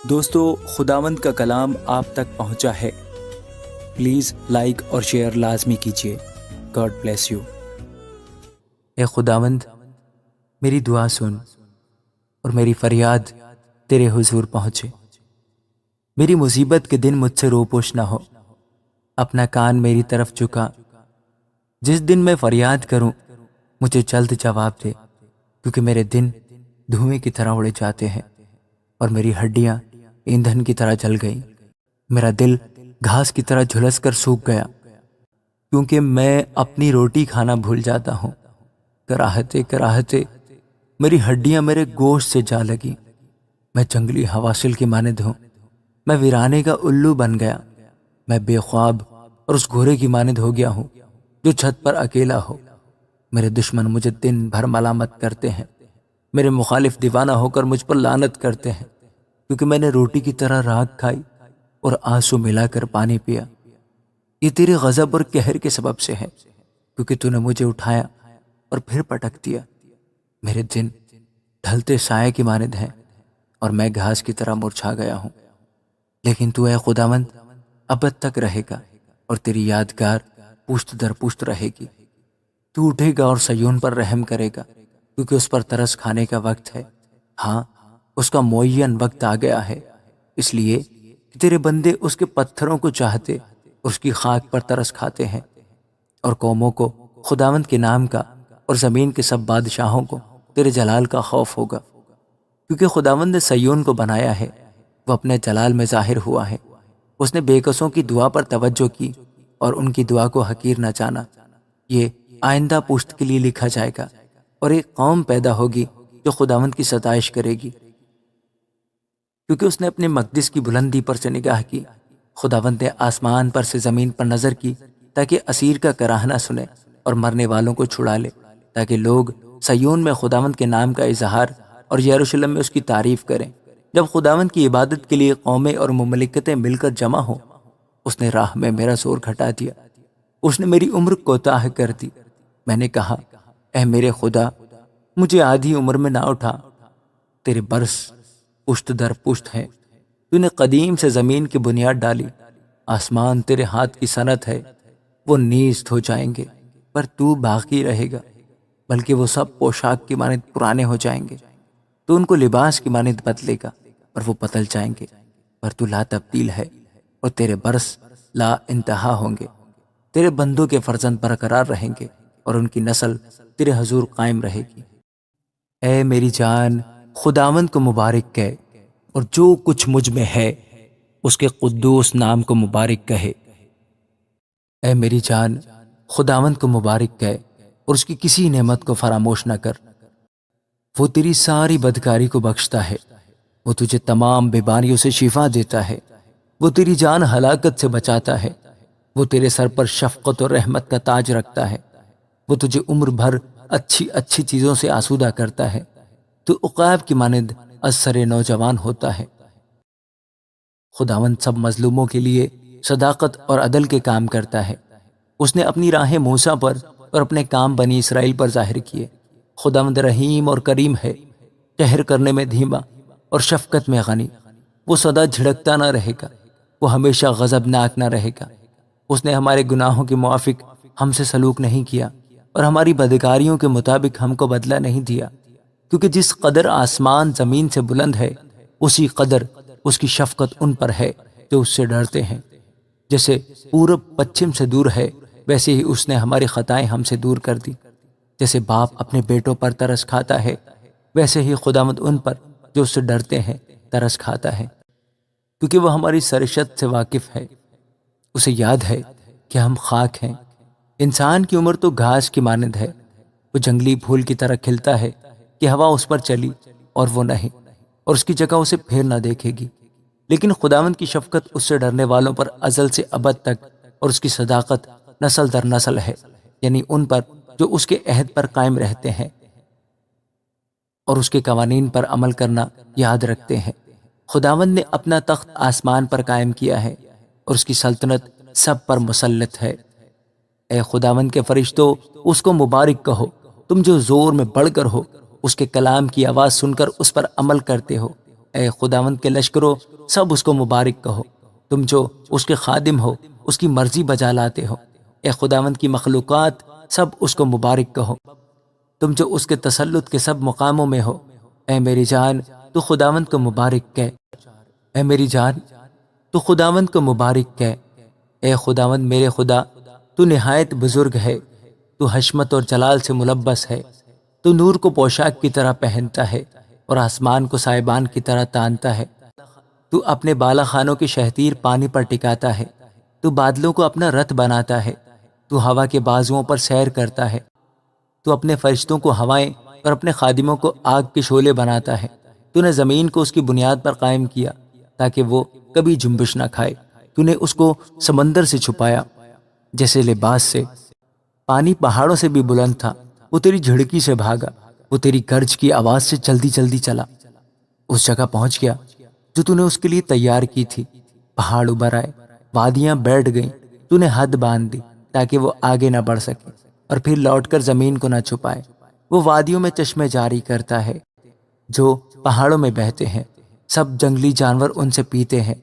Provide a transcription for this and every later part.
دوستو، خداوند کا کلام آپ تک پہنچا ہے۔ پلیز لائک اور شیئر لازمی کیجیے۔ God bless you. اے خداوند، میری دعا سن اور میری فریاد تیرے حضور پہنچے۔ میری مصیبت کے دن مجھ سے روپوش نہ ہو۔ اپنا کان میری طرف جھکا۔ جس دن میں فریاد کروں مجھے جلد جواب دے، کیونکہ میرے دن دھوئیں کی طرح اڑے جاتے ہیں اور میری ہڈیاں ایندھن کی طرح جل گئیں۔ میرا دل گھاس کی طرح جھلس کر سوکھ گیا، کیونکہ میں اپنی روٹی کھانا بھول جاتا ہوں۔ کراہتے کراہتے میری ہڈیاں میرے گوشت سے جا لگی۔ میں جنگلی حواشل کی مانند ہوں۔ میں ویرانے کا الو بن گیا۔ میں بے خواب اور اس گھوڑے کی مانند ہو گیا ہوں جو چھت پر اکیلا ہو۔ میرے دشمن مجھے دن بھر ملامت کرتے ہیں۔ میرے مخالف دیوانہ ہو کر مجھ پر لعنت کرتے ہیں، کیونکہ میں نے روٹی کی طرح راکھ کھائی اور آنسو ملا کر پانی پیا۔ یہ تیرے غضب اور قہر کے سبب سے ہے، کیونکہ تو نے مجھے اٹھایا اور پھر پٹک دیا۔ میرے دن ڈھلتے سائے کی مانند ہیں اور میں گھاس کی طرح مرجھا گیا ہوں۔ لیکن تو اے خداوند ابد تک رہے گا اور تیری یادگار پشت در پشت رہے گی۔ تو اٹھے گا اور سیون پر رحم کرے گا، کیونکہ اس پر ترس کھانے کا وقت ہے۔ ہاں، اس کا معین وقت آ گیا ہے، اس لیے کہ تیرے بندے اس کے پتھروں کو چاہتے اور اس کی خاک پر ترس کھاتے ہیں۔ اور قوموں کو خداوند کے نام کا اور زمین کے سب بادشاہوں کو تیرے جلال کا خوف ہوگا، کیونکہ خداوند نے سیون کو بنایا ہے، وہ اپنے جلال میں ظاہر ہوا ہے۔ اس نے بے کسوں کی دعا پر توجہ کی اور ان کی دعا کو حقیر نہ جانا۔ یہ آئندہ پشت کے لیے لکھا جائے گا، اور ایک قوم پیدا ہوگی جو خداوند کی ستائش کرے گی، کیونکہ اس نے اپنے مقدس کی بلندی پر سے نگاہ کی۔ خداوند نے آسمان پر سے زمین پر نظر کی تاکہ اسیر کا کراہنا سنے اور مرنے والوں کو چھڑا لے، تاکہ لوگ سیون میں خداوند کے نام کا اظہار اور یروشلم میں اس کی تعریف کریں۔ جب خداوند کی عبادت کے لیے قومیں اور مملکتیں مل کر جمع ہوں، اس نے راہ میں میرا زور گھٹا دیا، اس نے میری عمر کوتاہ کر دی۔ میں نے کہا، اے میرے خدا، مجھے آدھی عمر میں نہ اٹھا۔ تیرے برس پشت در پشت ہیں، تو نے قدیم سے زمین کی بنیاد ڈالی۔ آسمان تیرے ہاتھ کی صنعت ہے، وہ نیست ہو جائیں گے پر تو باقی رہے گا، بلکہ وہ سب پوشاک کی مانند پرانے ہو جائیں گے۔ تو ان کو لباس کی مانند بدلے گا پر وہ بدل جائیں گے، پر تو لا تبدیل ہے اور تیرے برس لا انتہا ہوں گے۔ تیرے بندوں کے فرزند برقرار رہیں گے اور ان کی نسل تیرے حضور قائم رہے گی۔ اے میری جان، خداوند کو مبارک کہے، اور جو کچھ مجھ میں ہے اس کے قدوس نام کو مبارک کہے۔ اے میری جان، خداوند کو مبارک کہے اور اس کی کسی نعمت کو فراموش نہ کر۔ وہ تیری ساری بدکاری کو بخشتا ہے، وہ تجھے تمام بیماریوں سے شفا دیتا ہے، وہ تیری جان ہلاکت سے بچاتا ہے، وہ تیرے سر پر شفقت اور رحمت کا تاج رکھتا ہے، وہ تجھے عمر بھر اچھی اچھی چیزوں سے آسودہ کرتا ہے۔ تو عقاب کی مانند از سر نوجوان ہوتا ہے۔ خداوند سب مظلوموں کے لیے صداقت اور عدل کے کام کرتا ہے۔ اس نے اپنی راہیں موسیٰ پر اور اپنے کام بنی اسرائیل پر ظاہر کیے۔ خداوند رحیم اور کریم ہے، قہر کرنے میں دھیما اور شفقت میں غنی۔ وہ سدا جھڑکتا نہ رہے گا، وہ ہمیشہ غضبناک نہ رہے گا۔ اس نے ہمارے گناہوں کے موافق ہم سے سلوک نہیں کیا اور ہماری بدکاریوں کے مطابق ہم کو بدلہ نہیں دیا، کیونکہ جس قدر آسمان زمین سے بلند ہے، اسی قدر اس کی شفقت ان پر ہے جو اس سے ڈرتے ہیں۔ جیسے پورب پچھم سے دور ہے، ویسے ہی اس نے ہماری خطائیں ہم سے دور کر دی۔ جیسے باپ اپنے بیٹوں پر ترس کھاتا ہے، ویسے ہی خداوند ان پر جو اس سے ڈرتے ہیں ترس کھاتا ہے، کیونکہ وہ ہماری سرشت سے واقف ہے۔ اسے یاد ہے کہ ہم خاک ہیں۔ انسان کی عمر تو گھاس کی مانند ہے، وہ جنگلی پھول کی طرح کھلتا ہے کہ ہوا اس پر چلی اور وہ نہیں، اور اس کی جگہ اسے پھر نہ دیکھے گی۔ لیکن خداوند کی شفقت اس سے ڈرنے والوں پر ازل سے ابد تک، اور اس کی صداقت نسل در نسل ہے، یعنی ان پر جو اس کے عہد پر قائم رہتے ہیں اور اس کے قوانین پر عمل کرنا یاد رکھتے ہیں۔ خداوند نے اپنا تخت آسمان پر قائم کیا ہے اور اس کی سلطنت سب پر مسلط ہے۔ اے خداوند کے فرشتوں، اس کو مبارک کہو، تم جو زور میں بڑھ کر ہو، اس کے کلام کی آواز سن کر اس پر عمل کرتے ہو۔ اے خداوند کے لشکروں، سب اس کو مبارک کہو، تم جو اس کے خادم ہو، اس کی مرضی بجا لاتے ہو۔ اے خداوند کی مخلوقات، سب اس کو مبارک کہو، تم جو اس کے تسلط کے سب مقاموں میں ہو۔ اے میری جان، تو خداوند کو مبارک کہہ، اے میری جان، تو خداوند کو مبارک کہہ۔ اے خداوند میرے خدا، تو نہایت بزرگ ہے، تو حشمت اور جلال سے ملبس ہے، تو نور کو پوشاک کی طرح پہنتا ہے اور آسمان کو سائبان کی طرح تانتا ہے۔ تو اپنے بالا خانوں کی شہتیر پانی پر ٹکاتا ہے، تو بادلوں کو اپنا رتھ بناتا ہے، تو ہوا کے بازوؤں پر سیر کرتا ہے، تو اپنے فرشتوں کو ہوائیں اور اپنے خادموں کو آگ کے شعلے بناتا ہے۔ تو نے زمین کو اس کی بنیاد پر قائم کیا تاکہ وہ کبھی جنبش نہ کھائے۔ تو نے اس کو سمندر سے چھپایا جیسے لباس سے، پانی پہاڑوں سے بھی بلند تھا، وہ تیری جھڑکی سے بھاگا، وہ تیری گرج کی آواز سے جلدی جلدی چلا، اس جگہ پہنچ گیا جو تو نے اس کے لیے تیار کی تھی۔ پہاڑ ابھر آئے، وادیاں بیٹھ گئیں، تو نے حد باندھ دی تاکہ وہ آگے نہ بڑھ سکے اور پھر لوٹ کر زمین کو نہ چھپائے۔ وہ وادیوں میں چشمے جاری کرتا ہے جو پہاڑوں میں بہتے ہیں، سب جنگلی جانور ان سے پیتے ہیں،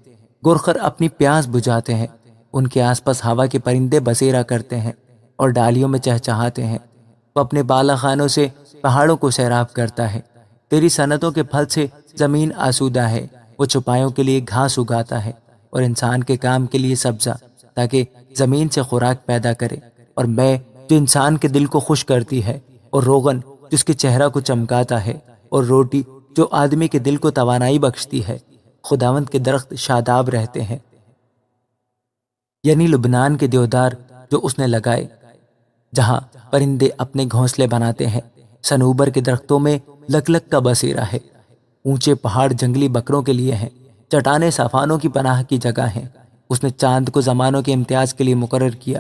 گورخر اپنی پیاس بجھاتے ہیں، ان کے آس پاس ہوا کے پرندے بسیرا کرتے ہیں اور ڈالیوں میں چہچہاتے ہیں۔ وہ اپنے بالا خانوں سے پہاڑوں کو سیراب کرتا ہے، تیری صنعتوں کے پھل سے زمین آسودہ ہے۔ وہ چوپایوں کے لیے گھاس اگاتا ہے اور انسان کے کام کے لیے سبزہ، تاکہ زمین سے خوراک پیدا کرے، اور میں جو انسان کے دل کو خوش کرتی ہے، اور روغن جس کے چہرہ کو چمکاتا ہے، اور روٹی جو آدمی کے دل کو توانائی بخشتی ہے۔ خداوند کے درخت شاداب رہتے ہیں، یعنی لبنان کے دیودار جو اس نے لگائے، جہاں پرندے اپنے گھونسلے بناتے ہیں۔ صنوبر کے درختوں میں لکلک کا بسیرا ہے۔ اونچے پہاڑ جنگلی بکروں کے لیے ہیں، چٹانیں صافانوں کی پناہ کی جگہ ہیں۔ اس نے چاند کو زمانوں کے امتیاز کے لیے مقرر کیا۔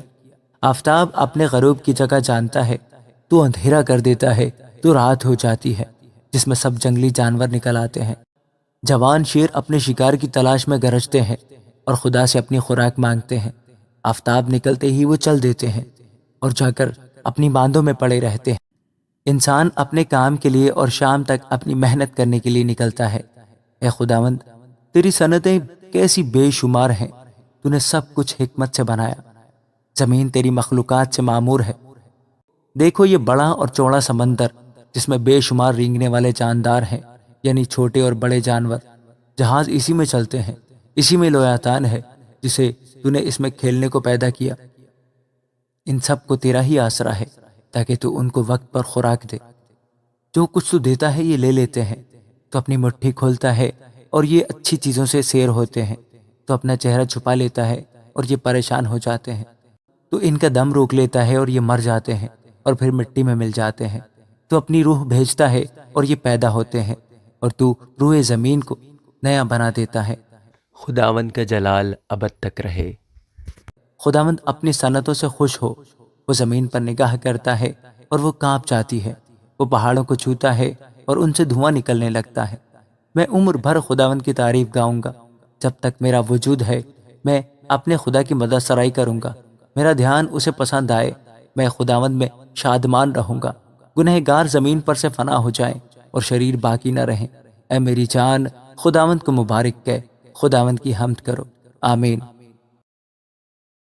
آفتاب اپنے غروب کی جگہ جانتا ہے، تو اندھیرا کر دیتا ہے، تو رات ہو جاتی ہے جس میں سب جنگلی جانور نکل آتے ہیں۔ جوان شیر اپنے شکار کی تلاش میں گرجتے ہیں اور خدا سے اپنی خوراک مانگتے ہیں۔ آفتاب نکلتے ہی وہ چل دیتے ہیں اور جا کر اپنی باندوں میں پڑے رہتے ہیں۔ انسان اپنے کام کے لیے اور شام تک اپنی محنت کرنے کے لیے نکلتا ہے۔ اے خداوند، تیری صنعتیں کیسی بے شمار ہیں، تو نے سب کچھ حکمت سے بنایا۔ زمین تیری مخلوقات سے معمور ہے۔ دیکھو یہ بڑا اور چوڑا سمندر جس میں بے شمار رینگنے والے جاندار ہیں، یعنی چھوٹے اور بڑے جانور۔ جہاز اسی میں چلتے ہیں، اسی میں لویاتان ہے جسے تو نے اس میں کھیلنے کو پیدا کیا۔ ان سب کو تیرا ہی آسرا ہے تاکہ تو ان کو وقت پر خوراک دے۔ جو کچھ تو دیتا ہے یہ لے لیتے ہیں، تو اپنی مٹھی کھولتا ہے اور یہ اچھی چیزوں سے سیر ہوتے ہیں، تو اپنا چہرہ چھپا لیتا ہے اور یہ پریشان ہو جاتے ہیں۔ تو ان کا دم روک لیتا ہے اور یہ مر جاتے ہیں اور پھر مٹی میں مل جاتے ہیں۔ تو اپنی روح بھیجتا ہے اور یہ پیدا ہوتے ہیں، اور تو روح زمین کو نیا بنا دیتا ہے۔ خداوند کا جلال ابد تک رہے۔ خداوند اپنی صنعتوں سے خوش ہو، وہ زمین پر نگاہ کرتا ہے اور وہ کانپ جاتی ہے۔ وہ پہاڑوں کو چھوتا ہے اور ان سے دھواں نکلنے لگتا ہے۔ میں عمر بھر خداوند کی تعریف گاؤں گا۔ جب تک میرا وجود ہے میں اپنے خدا کی مدد سرائی کروں گا۔ میرا دھیان اسے پسند آئے، میں خداوند میں شادمان رہوں گا۔ گنہگار زمین پر سے فنا ہو جائیں اور شریر باقی نہ رہیں۔ اے میری جان، خداوند کو مبارک کہہ، خداوند کی حمد کرو۔ آمین۔